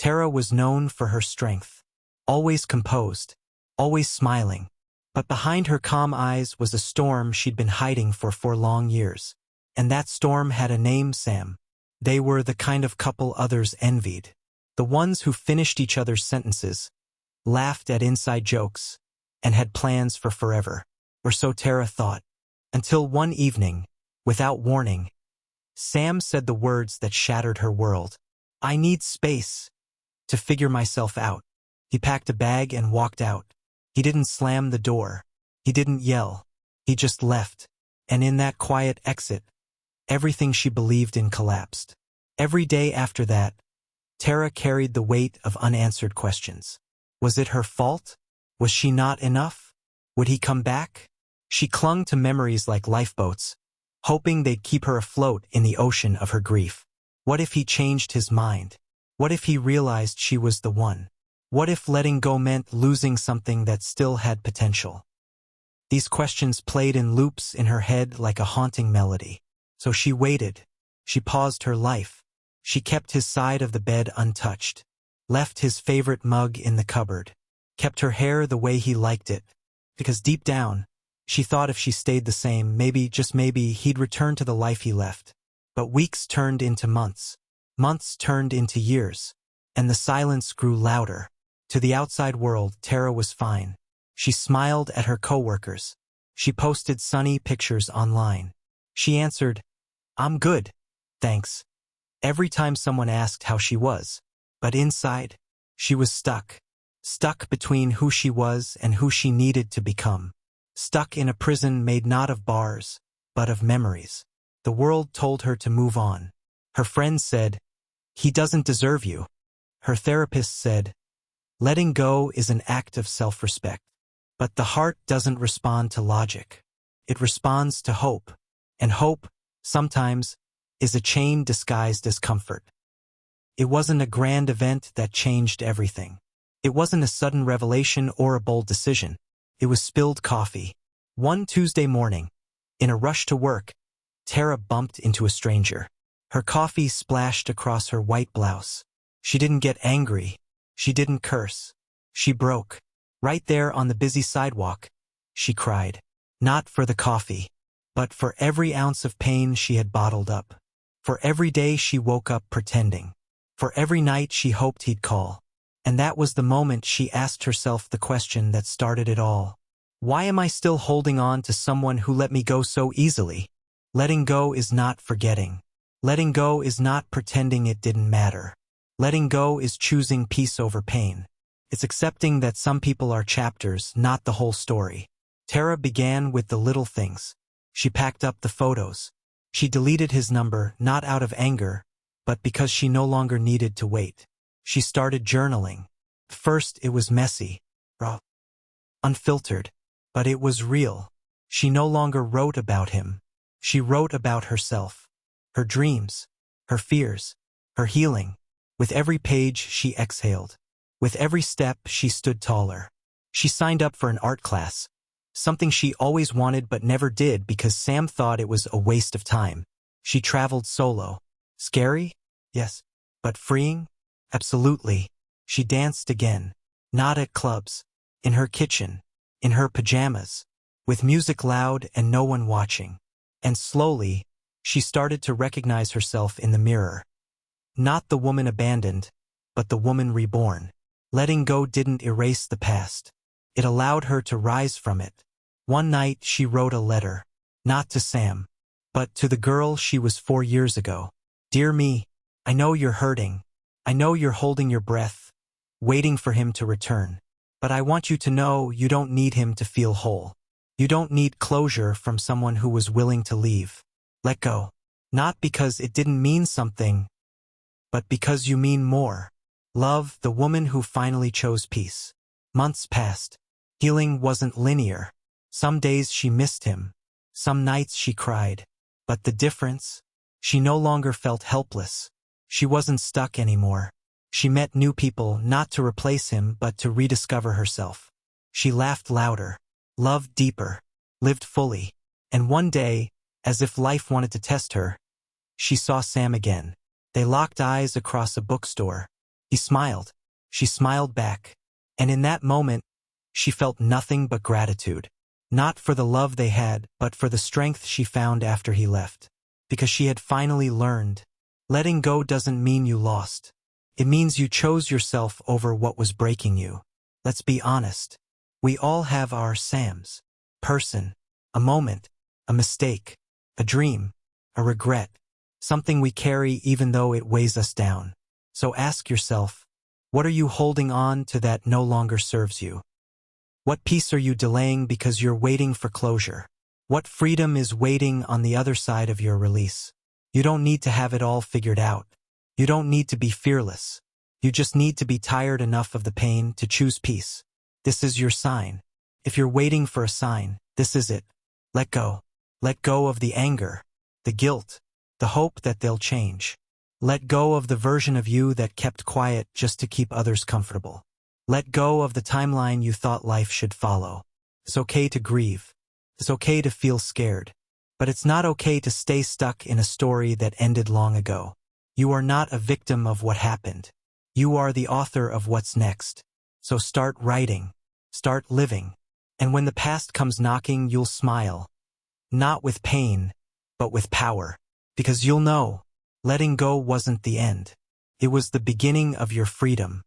Tara was known for her strength. Always composed. Always smiling. But behind her calm eyes was a storm she'd been hiding for 4 long years. And that storm had a name, Sam. They were the kind of couple others envied. The ones who finished each other's sentences, laughed at inside jokes, and had plans for forever. Or so Tara thought. Until one evening, without warning, Sam said the words that shattered her world. I need space to figure myself out. He packed a bag and walked out. He didn't slam the door. He didn't yell. He just left. And in that quiet exit, everything she believed in collapsed. Every day after that, Tara carried the weight of unanswered questions. Was it her fault? Was she not enough? Would he come back? She clung to memories like lifeboats, hoping they'd keep her afloat in the ocean of her grief. What if he changed his mind? What if he realized she was the one? What if letting go meant losing something that still had potential? These questions played in loops in her head like a haunting melody. So she waited. She paused her life. She kept his side of the bed untouched, left his favorite mug in the cupboard, kept her hair the way he liked it, because deep down, she thought if she stayed the same, maybe, just maybe, he'd return to the life he left. But weeks turned into months. Months turned into years. And the silence grew louder. To the outside world, Tara was fine. She smiled at her coworkers. She posted sunny pictures online. She answered, I'm good, thanks, every time someone asked how she was. But inside, she was stuck. Stuck between who she was and who she needed to become. Stuck in a prison made not of bars, but of memories. The world told her to move on. Her friends said, he doesn't deserve you. Her therapist said, letting go is an act of self-respect. But the heart doesn't respond to logic. It responds to hope. And hope, sometimes, is a chain disguised as comfort. It wasn't a grand event that changed everything. It wasn't a sudden revelation or a bold decision. It was spilled coffee. One Tuesday morning, in a rush to work, Tara bumped into a stranger. Her coffee splashed across her white blouse. She didn't get angry. She didn't curse. She broke. Right there on the busy sidewalk, she cried. Not for the coffee, but for every ounce of pain she had bottled up. For every day she woke up pretending. For every night she hoped he'd call. And that was the moment she asked herself the question that started it all. Why am I still holding on to someone who let me go so easily? Letting go is not forgetting. Letting go is not pretending it didn't matter. Letting go is choosing peace over pain. It's accepting that some people are chapters, not the whole story. Tara began with the little things. She packed up the photos. She deleted his number, not out of anger, but because she no longer needed to wait. She started journaling. First it was messy, raw, unfiltered, but it was real. She no longer wrote about him. She wrote about herself, her dreams, her fears, her healing. With every page she exhaled. With every step she stood taller. She signed up for an art class, something she always wanted but never did because Sam thought it was a waste of time. She traveled solo. Scary? Yes. But freeing? Absolutely. She danced again. Not at clubs. In her kitchen. In her pajamas. With music loud and no one watching. And slowly, she started to recognize herself in the mirror. Not the woman abandoned, but the woman reborn. Letting go didn't erase the past. It allowed her to rise from it. One night she wrote a letter. Not to Sam, but to the girl she was 4 years ago. Dear me, I know you're hurting. I know you're holding your breath, waiting for him to return. But I want you to know you don't need him to feel whole. You don't need closure from someone who was willing to leave. Let go. Not because it didn't mean something, but because you mean more. Love, the woman who finally chose peace. Months passed. Healing wasn't linear. Some days she missed him. Some nights she cried. But the difference? She no longer felt helpless. She wasn't stuck anymore. She met new people not to replace him but to rediscover herself. She laughed louder, loved deeper, lived fully. And one day, as if life wanted to test her, she saw Sam again. They locked eyes across a bookstore. He smiled. She smiled back. And in that moment, she felt nothing but gratitude. Not for the love they had, but for the strength she found after he left. Because she had finally learned. Letting go doesn't mean you lost. It means you chose yourself over what was breaking you. Let's be honest. We all have our Sams. Person. A moment. A mistake. A dream. A regret. Something we carry even though it weighs us down. So ask yourself, what are you holding on to that no longer serves you? What peace are you delaying because you're waiting for closure? What freedom is waiting on the other side of your release? You don't need to have it all figured out. You don't need to be fearless. You just need to be tired enough of the pain to choose peace. This is your sign. If you're waiting for a sign, this is it. Let go. Let go of the anger, the guilt, the hope that they'll change. Let go of the version of you that kept quiet just to keep others comfortable. Let go of the timeline you thought life should follow. It's okay to grieve. It's okay to feel scared. But it's not okay to stay stuck in a story that ended long ago. You are not a victim of what happened. You are the author of what's next. So start writing. Start living. And when the past comes knocking, you'll smile. Not with pain, but with power. Because you'll know, letting go wasn't the end. It was the beginning of your freedom.